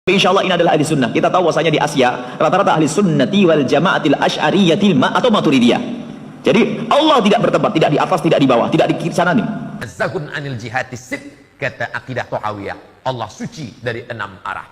Insya Allah ini adalah ahli sunnah. Kita tahu bahwasanya di Asia rata-rata ahli sunnati wal jamaatil asy'ariyatil atau maturidiyah. Jadi Allah tidak bertempat, tidak di atas, tidak di bawah, tidak di kiri sana nih. Zahun anil jihati sit, kata akidah Thahawiyah. Allah suci dari 6 arah.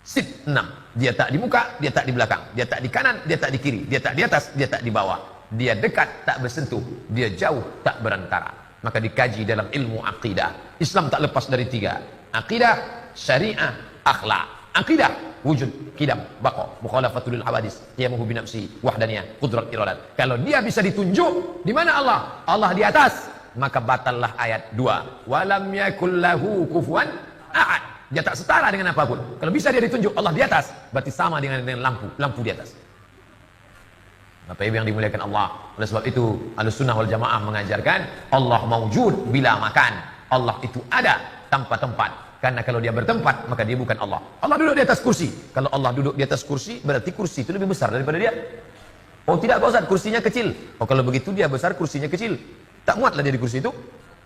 Sit 6. Dia tak di muka, dia tak di belakang, dia tak di kanan, dia tak di kiri, dia tak di atas, dia tak di bawah. Dia dekat, tak bersentuh, dia jauh, tak berantara. Maka dikaji dalam ilmu akidah. Islam tak lepas dari 3. Akidah, syariah, akhlak. Akidah, wujud, kidam, baqa, mukhalafatul hawadis, qiyamuhu binafsi, wahdaniyah, qudrat iradat. Kalau dia bisa ditunjuk, di mana Allah? Allah di atas. Maka batallah ayat 2. Walam yakul lahu kufuwan ahad. Dia tak setara dengan apapun. Kalau bisa dia ditunjuk Allah di atas, berarti sama dengan lampu di atas. Bapak Ibu yang dimuliakan Allah. Oleh sebab itu Ahlussunnah wal Jamaah mengajarkan Allah maujud bila makan. Allah itu ada tanpa tempat. Karena kalau dia bertempat maka dia bukan Allah. Allah duduk di atas kursi. Kalau Allah duduk di atas kursi berarti kursi itu lebih besar daripada dia. Oh tidak Pak Ustaz, kursinya kecil. Oh kalau begitu dia besar, kursinya kecil. Tak muatlah dia di kursi itu.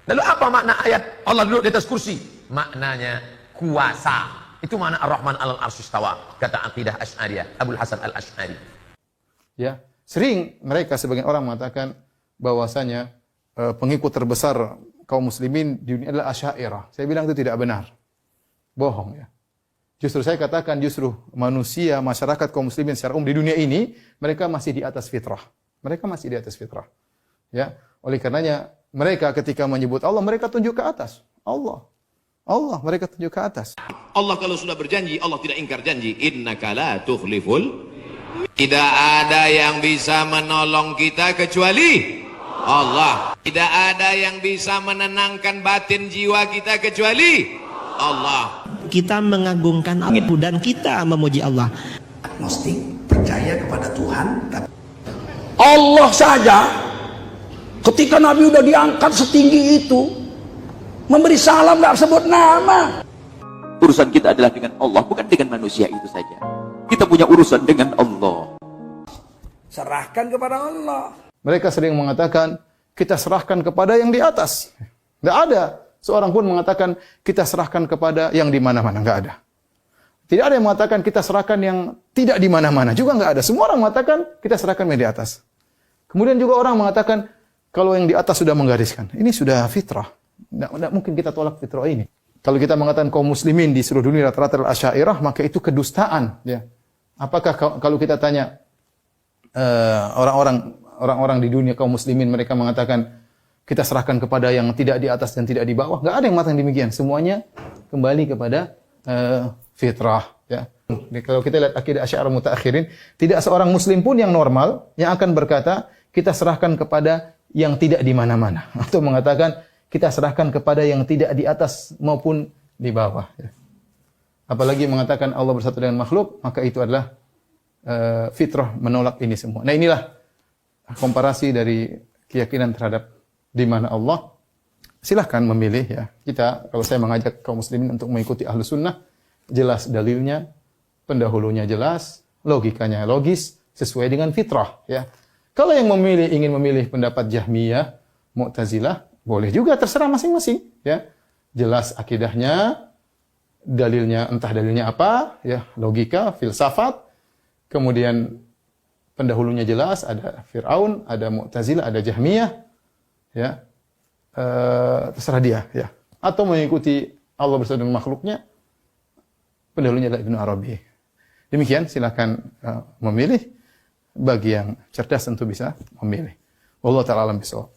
Lalu apa makna ayat Allah duduk di atas kursi? Maknanya kuasa. Itu makna Ar-Rahman 'alal 'arsy istawa. Kata akidah Asy'ariyah Abul Hasan Al-Asy'ari. Ya. Sering mereka sebagian orang mengatakan bahwasanya pengikut terbesar kaum muslimin di dunia adalah Asy'ariyah. Saya bilang itu tidak benar. Bohong ya. Justru saya katakan justru manusia, masyarakat kaum muslimin secara umum di dunia ini mereka masih di atas fitrah. Mereka masih di atas fitrah. Ya. Oleh karenanya mereka ketika menyebut Allah mereka tunjuk ke atas. Allah mereka tunjuk ke atas. Allah kalau sudah berjanji, Allah tidak ingkar janji. Innaka la tukhliful. Tidak ada yang bisa menolong kita kecuali Allah. Tidak ada yang bisa menenangkan batin jiwa kita kecuali Allah. Kita mengagungkan Allah dan kita memuji Allah. Agnostik, percaya kepada Tuhan. Allah saja ketika Nabi udah diangkat setinggi itu memberi salam gak sebut nama. Urusan kita adalah dengan Allah, bukan dengan manusia itu saja. Kita punya urusan dengan Allah. Serahkan kepada Allah. Mereka sering mengatakan kita serahkan kepada yang di atas. Tidak ada seorang pun mengatakan kita serahkan kepada yang di mana-mana. Enggak ada. Tidak ada yang mengatakan kita serahkan yang tidak di mana-mana. Juga enggak ada. Semua orang mengatakan kita serahkan yang di atas. Kemudian juga orang mengatakan kalau yang di atas sudah menggariskan. Ini sudah fitrah. Tidak mungkin kita tolak fitrah ini. Kalau kita mengatakan kaum muslimin di seluruh dunia rata-rata Asy'ariyah, maka itu kedustaan. Ya. Apakah kalau kita tanya orang-orang di dunia kaum muslimin, mereka mengatakan kita serahkan kepada yang tidak di atas dan tidak di bawah? Enggak ada yang mengatakan demikian. Semuanya kembali kepada fitrah. Ya. Jadi, kalau kita lihat akidah Asy'ariyah mutaakhirin, tidak seorang muslim pun yang normal yang akan berkata kita serahkan kepada yang tidak di mana-mana, atau mengatakan kita serahkan kepada yang tidak di atas maupun di bawah. Ya. Apalagi mengatakan Allah bersatu dengan makhluk, maka itu adalah fitrah menolak ini semua. Nah inilah komparasi dari keyakinan terhadap di mana Allah. Silahkan memilih ya. Kita, kalau saya mengajak kaum muslimin untuk mengikuti Ahlus Sunnah, jelas dalilnya, pendahulunya jelas, logikanya logis, sesuai dengan fitrah. Ya. Kalau yang ingin memilih pendapat Jahmiyah, Mu'tazilah, boleh juga, terserah masing-masing. Ya. Jelas akidahnya, dalilnya entah dalilnya apa, ya logika, filsafat, kemudian pendahulunya jelas, ada Fir'aun, ada Mu'tazilah, ada Jahmiyah, ya terserah dia, ya. Atau mengikuti Allah bersama dengan makhluknya, pendahulunya adalah Ibnu Arabi. Demikian, silakan memilih. Bagi yang cerdas tentu bisa memilih. Wallahu ta'ala alam bisawab.